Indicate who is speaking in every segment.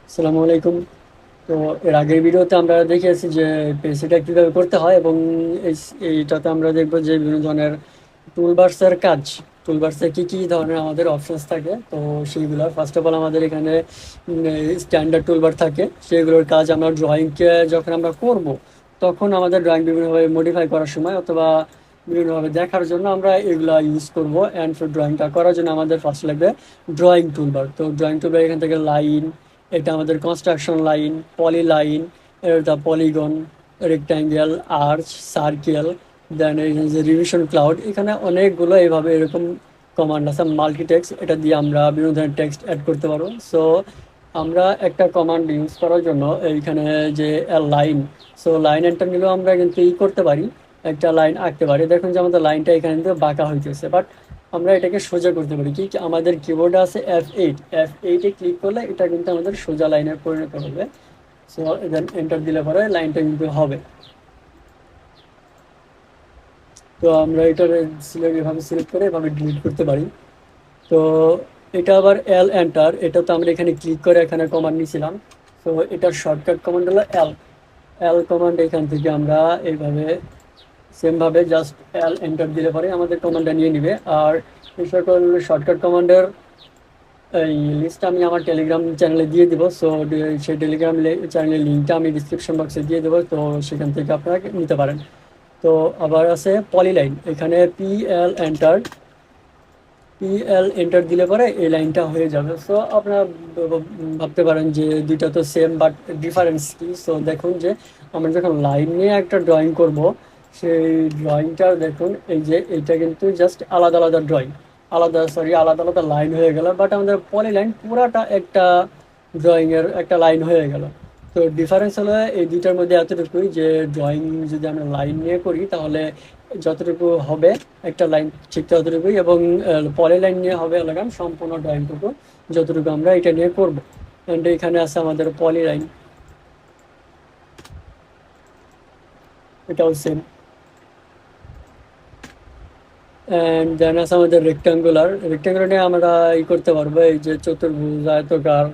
Speaker 1: আসসালামু আলাইকুম। তো এর আগের ভিডিওতে আমরা দেখিয়েছি যে পেসিটা কীভাবে করতে হয়, এবং এইটাতে আমরা দেখবো যে বিভিন্ন ধরনের টুলবার্সের কাজ, টুলবার্সে কী কী ধরনের আমাদের অপশনস থাকে। তো সেইগুলো ফার্স্ট অফ অল আমাদের এখানে স্ট্যান্ডার্ড টুলবার থাকে, সেগুলোর কাজ আমরা ড্রয়িংকে যখন আমরা করব তখন আমাদের ড্রয়িং বিভিন্নভাবে মডিফাই করার সময় অথবা বিভিন্নভাবে দেখার জন্য আমরা এগুলা ইউজ করব। অ্যান্ড ড্রয়িংটা করার জন্য আমাদের ফার্স্ট লাগবে ড্রয়িং টুলবার। তো ড্রয়িং টুলবার এখান থেকে লাইন, এটা আমাদের কনস্ট্রাকশন লাইন, পলি লাইন, এটা পলিগন, রেক্ট্যাঙ্গেল, আর্চ, সার্কেল, দেন এই যে রিভিশন ক্লাউড, এখানে অনেকগুলো এইভাবে এরকম কমান্ড আছে। মাল্টিটেক্সট, এটা দিয়ে আমরা বিভিন্ন ধরনের টেক্সট অ্যাড করতে পারবো। সো আমরা একটা কমান্ড ইউজ করার জন্য এইখানে যে লাইন, সো লাইন এন্টার নিলেও আমরা কিন্তু করতে পারি, একটা লাইন আঁকতে পারি। দেখুন যে আমাদের লাইনটা এখানে কিন্তু বাঁকা হইতেছে, বাট আমরা এটাকে সোজা করতে পারি। কি আমাদের কিবোর্ডে আছে F8, F8-এ ক্লিক করলে এটা কিন্তু আমাদের সোজা লাইনে পরিণত হবে। সো দেন এন্টার দিলে পরে লাইনটা কিন্তু হবে। তো আমরা এটার এভাবে সিলেক্ট করে এভাবে ডিলিট করতে পারি। তো এটা আবার এন্টার, এটা তো আমরা এখানে ক্লিক করে এখানে কমান্ড নিয়েছিলাম। তো এটার শর্টকাট কমান্ড হলো এল কমান্ড। এখান থেকে আমরা এইভাবে সেমভাবে জাস্ট এন্টার দিলে পরে আমাদের কমান্ডটা নিয়ে নিবে। আর এই সকল শর্টকাট কমান্ডের এই লিস্ট আমি আমার টেলিগ্রাম চ্যানেলে দিয়ে দেবো। সো সেই টেলিগ্রাম চ্যানেলের লিঙ্কটা আমি ডিসক্রিপশন বক্সে দিয়ে দেবো, তো সেখান থেকে আপনারা নিতে পারেন। তো আবার আছে পলিলাইন, এখানে পিএল এন্টার দিলে পরে এই লাইনটা হয়ে যাবে। সো আপনারা ভাবতে পারেন যে দুইটা তো সেম, বাট ডিফারেন্স কি। সো দেখুন যে আমরা যখন লাইন নিয়ে একটা ড্রয়িং করব, সেই ড্রয়িংটা দেখুন, এই যে এইটা কিন্তু জাস্ট আলাদা আলাদা ড্রয়িং, আলাদা আলাদা লাইন হয়ে গেল, বাট আমাদের পলি লাইন পুরাটা একটা ড্রয়িংয়ের একটা লাইন হয়ে গেল। তো ডিফারেন্স হলো এই দুইটার মধ্যে এতটুকুই যে ড্রয়িং যদি আমরা লাইন নিয়ে করি তাহলে যতটুকু হবে একটা লাইন ঠিক ততটুকুই, এবং পলি লাইন নিয়ে হবে লাগাম সম্পূর্ণ ড্রয়িংটুকু যতটুকু আমরা এটা নিয়ে করব। অ্যান্ড এখানে আছে আমাদের পলি লাইন, এটাও সেম। অ্যান্ড দেন আছে আমাদের রেক্ট্যাঙ্গুলার নিয়ে আমরা করতে পারবো এই যে চতুর্ভুজ, আয়তকার।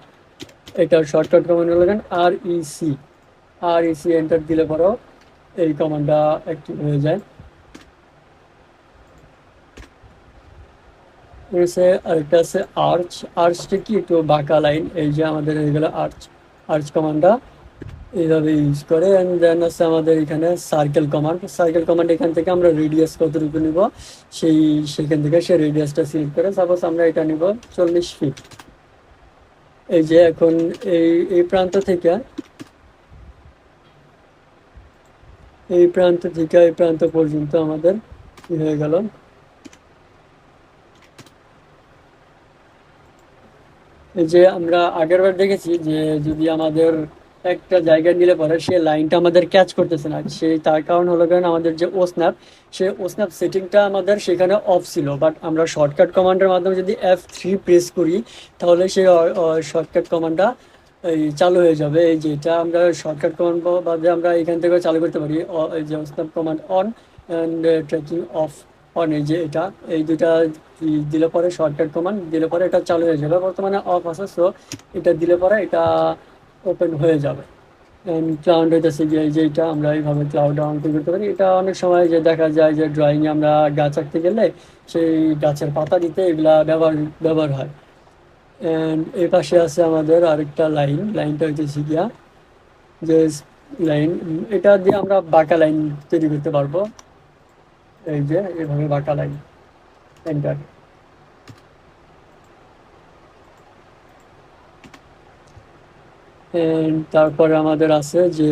Speaker 1: এটার শর্টকাট কমান্ড হলো আর ইসি এন্টার দিলে পরেও এই কমান্ডটা অ্যাক্টিভ হয়ে যায়। আরেকটা আছে আর্চটা কি একটু বাঁকা লাইন, এই যে আমাদের হয়ে গেল আর্চ কমান্ডটা এইভাবে ইউজ করে। অ্যান্ড দেন আছে আমাদের এখানে সার্কেল কমান্ড এখান থেকে আমরা রেডিয়াস কতটুকু নিব সেখান থেকে সে রেডিয়াসটা সিলেক্ট করে, সাপোজ আমরা এটা নিব 40 ফিট। এই যে এখন এই প্রান্ত থেকে এই প্রান্ত পর্যন্ত আমাদের কি হয়ে গেল। এই যে আমরা আগের বার দেখেছি যে যদি আমাদের একটা জায়গায় নিলে পরে সে লাইনটা আমাদের ক্যাচ করতেছে না, সেই তার কারণ হলো কারণ আমাদের যে ওস্ন্যাপ সেটিংটা আমাদের সেখানে অফ ছিল। বাট আমরা শর্টকাট কমান্ডের মাধ্যমে যদি F3 প্রেস করি তাহলে সেই শর্টকাট কমান্ডটা এই চালু হয়ে যাবে। এই যে এটা আমরা শর্টকাট কমান্ড বাদে আমরা এখান থেকে চালু করতে পারি, এই যে OSNAP command on and tracking off on. এই যে এটা এই দুটা দিলে পরে শর্টকাট কমান্ড দিলে পরে এটা চালু হয়ে যাবে। বর্তমানে অফ আছে, সো এটা দিলে পরে এটা ওপেন হয়ে যাবে। ক্লাউড হইতেছে গিয়ে যে এটা আমরা এইভাবে ক্লাউড অন করতে পারি। এটা অনেক সময় যে দেখা যায় যে ড্রয়িংয়ে আমরা গাছ আঁকতে গেলে সেই গাছের পাতা দিতে এগুলা ব্যবহার হয়। অ্যান্ড এই পাশে আছে আমাদের আরেকটা লাইনটা হইতেছে গিয়া যে লাইন, এটা দিয়ে আমরা বাঁকা লাইন তৈরি করতে পারবো। এই যে এইভাবে বাঁকা লাইন এন্টার। তারপরে আমাদের আছে যে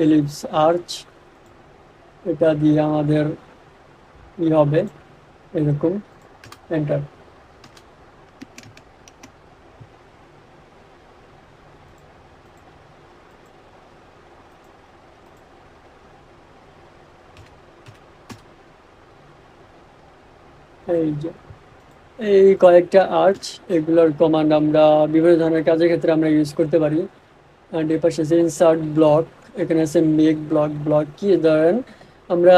Speaker 1: এলিপস আর্চ, এটা দিয়ে আমাদের ই হবে এরকম এন্টার। এই যে এই কয়েকটা আর্চ, এগুলোর কমান্ড আমরা বিভিন্ন ধরনের কাজের ক্ষেত্রে আমরা ইউজ করতে পারি। অ্যান্ড এর পাশে আছে ইনসার্ট ব্লক, এখানে আছে মেক ব্লক কি ধরেন আমরা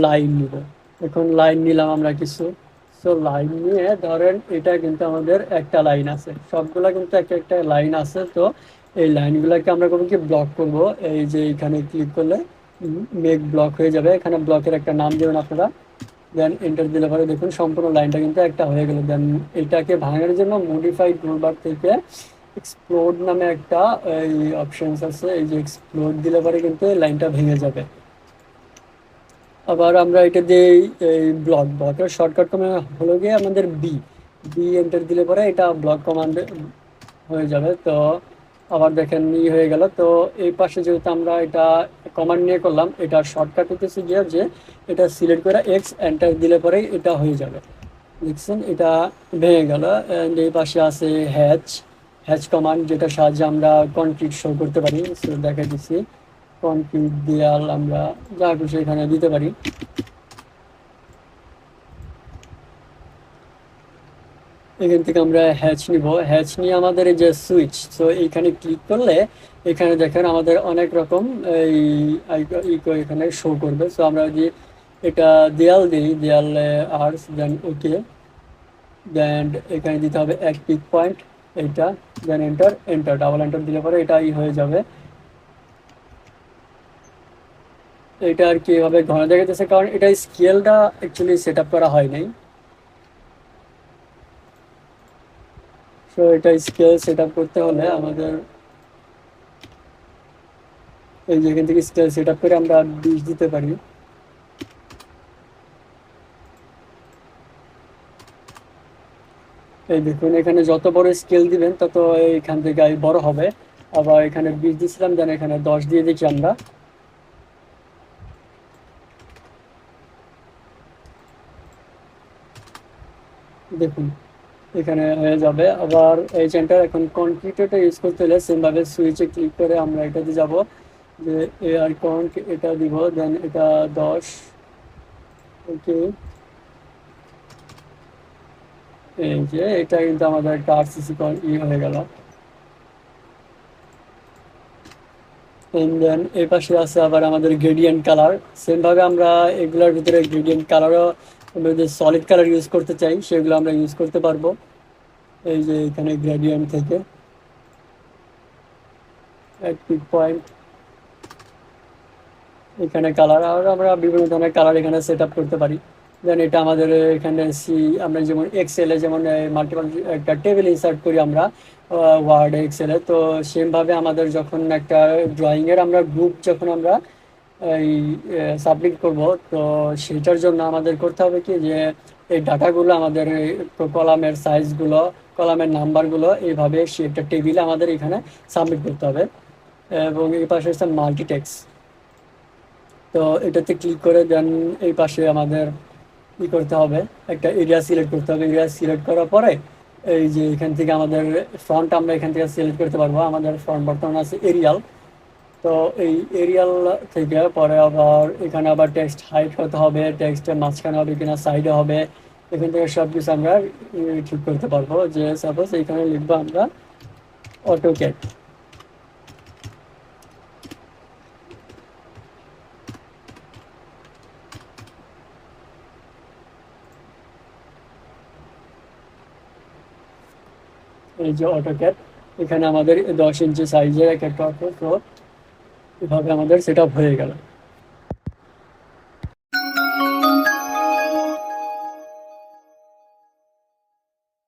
Speaker 1: লাইন নিব, এখন লাইন নিলাম আমরা কিছু। সো লাইন নিয়ে ধরেন এটা কিন্তু আমাদের একটা লাইন আছে, সবগুলা কিন্তু একটা একটা লাইন আছে। তো এই লাইনগুলোকে আমরা করবো কি, ব্লক করব। এই যে এখানে ক্লিক করলে মেক ব্লক হয়ে যাবে, এখানে ব্লকের একটা নাম দেবেন আপনারা। দেন এন্টার দিলে পরে দেখুন সম্পূর্ণ লাইনটা কিন্তু একটা হয়ে গেল। দেন এটাকে ভাঙার জন্য মডিফাই টুলবার থেকে এক্সপ্লোড নামে একটা এই অপশনস আছে, এই যে এক্সপ্লোড দিলে পরে কিন্তু এই লাইনটা ভেঙে যাবে। আবার আমরা এটা দিয়ে এই ব্লকের শর্টকাট কমান্ড হলো গিয়ে আমাদের বি। বি এন্টার দিলে পরে এটা ব্লক কমান্ড হয়ে যাবে। তো আবার দেখেন হয়ে গেল। তো এই পাশে যেহেতু আমরা এটা কমান্ড নিয়ে করলাম, এটার শর্টকাট হতেছে গিয়ে যে এটা সিলেক্ট করে এক্স এন্টার দিলে পরেই এটা হয়ে যাবে। দেখছেন এটা ভেঙে গেল। অ্যান্ড এই পাশে আছে হ্যাচ। হ্যাচ কমান্ড, যেটার সাহায্যে আমরা কনক্রিট শো করতে পারি। সো দেখা দিচ্ছি কনক্রিট দেয়াল আমরা যা খুশি এখানে দিতে পারি। এখান থেকে আমরা হ্যাচ নিব। হ্যাচ নিয়ে আমাদের এই যে সুইচ, সো এইখানে ক্লিক করলে এখানে দেখেন আমাদের অনেক রকম এই এখানে শো করবে। সো আমরা যদি এটা দেয়াল দিই, দেয়ালে আর্স, দেন ওকে, দেন এখানে দিতে হবে এক পিক পয়েন্ট এইটা, দেন এন্টার। ডাবল এন্টার দিলে পরে এটাই হয়ে যাবে। এটা আর কি এভাবে ঘন দেখাতেছে, কারণ এটা স্কেলটা অ্যাকচুয়ালি সেট আপ করা হয় নাই। সো এটা স্কেল সেট আপ করতে হলে আমাদের এই যে এখান থেকে স্কেল সেট আপ করে আমরা 20 দিতে পারি। এই দেখুন এখানে যত বড় স্কেল দিবেন তত এইখান থেকে বড় হবে। আবার এখানে 20 দিয়েছিলাম, দেন এখানে 10 দিয়ে দিচ্ছি আমরা। দেখুন এখানে হয়ে যাবে। আবার এই চেনটা এখন কনক্রিটটা ইউজ করতে হলে সেম ভাবে সুইচে ক্লিক করে আমরা এটাতে যাব, যে এআর কন্ট এটা দিব, দেন এটা 10। ওকে, এই যে এটা কিন্তু আমাদের একটা আরসিসি হয়ে গেল। দেন এই পাশে আছে আবার আমাদের গ্রেডিয়েন্ট কালার। সেম ভাবে আমরা এগুলোর ভিতরে গ্রেডিয়েন্ট কালারও, আমরা যদি সলিড কালার ইউজ করতে চাই সেগুলো আমরা ইউজ করতে পারবো। এই যে এখানে গ্রেডিয়েন্ট থেকে এক পিক পয়েন্ট, এখানে কালার, আর আমরা বিভিন্ন ধরনের কালার এখানে সেট আপ করতে পারি। দেন এটা আমাদের এখানে আমরা যেমন এক্সেলে যেমন মাল্টিপল একটা টেবিল ইনসার্ট করি আমরা ওয়ার্ড এক্সেলে, তো সেম ভাবে আমাদের যখন একটা ড্রয়িং এর আমরা গ্রুপ যখন আমরা এই সাবমিট করব, তো সেটার জন্য আমাদের করতে হবে কি, যে এই ডাটাগুলো আমাদের কলামের সাইজগুলো, কলামের নাম্বারগুলো এইভাবে সে একটা টেবিলে আমাদের এখানে সাবমিট করতে হবে। এবং এই পাশে হচ্ছে মাল্টিটেক্স। তো এটাতে ক্লিক করে দেন এই পাশে আমাদের কি করতে হবে, একটা এরিয়া সিলেক্ট করতে হবে। এরিয়া সিলেক্ট করার পরে এই যে এখান থেকে আমাদের ফন্ট আমরা এখান থেকে সিলেক্ট করতে পারবো। আমাদের ফন্ট বর্তমানে আছে এরিয়াল। তো এই এরিয়াল থেকে পরে আবার এখানে আবার টেক্সট হাইট হতে হবে, টেক্সটের মাঝখানে হবে কিনা, সাইডে হবে, এখান থেকে সব কিছু আমরা ঠিক করতে পারবো। যে সাপোজ এখানে লিখবো আমরা অটোক্যাড। এই যে অটোক্যাড, এখানে আমাদের 10 ইঞ্চি সাইজের এক একটা অটো, তো এভাবে আমাদের সেট আপ হয়ে গেল।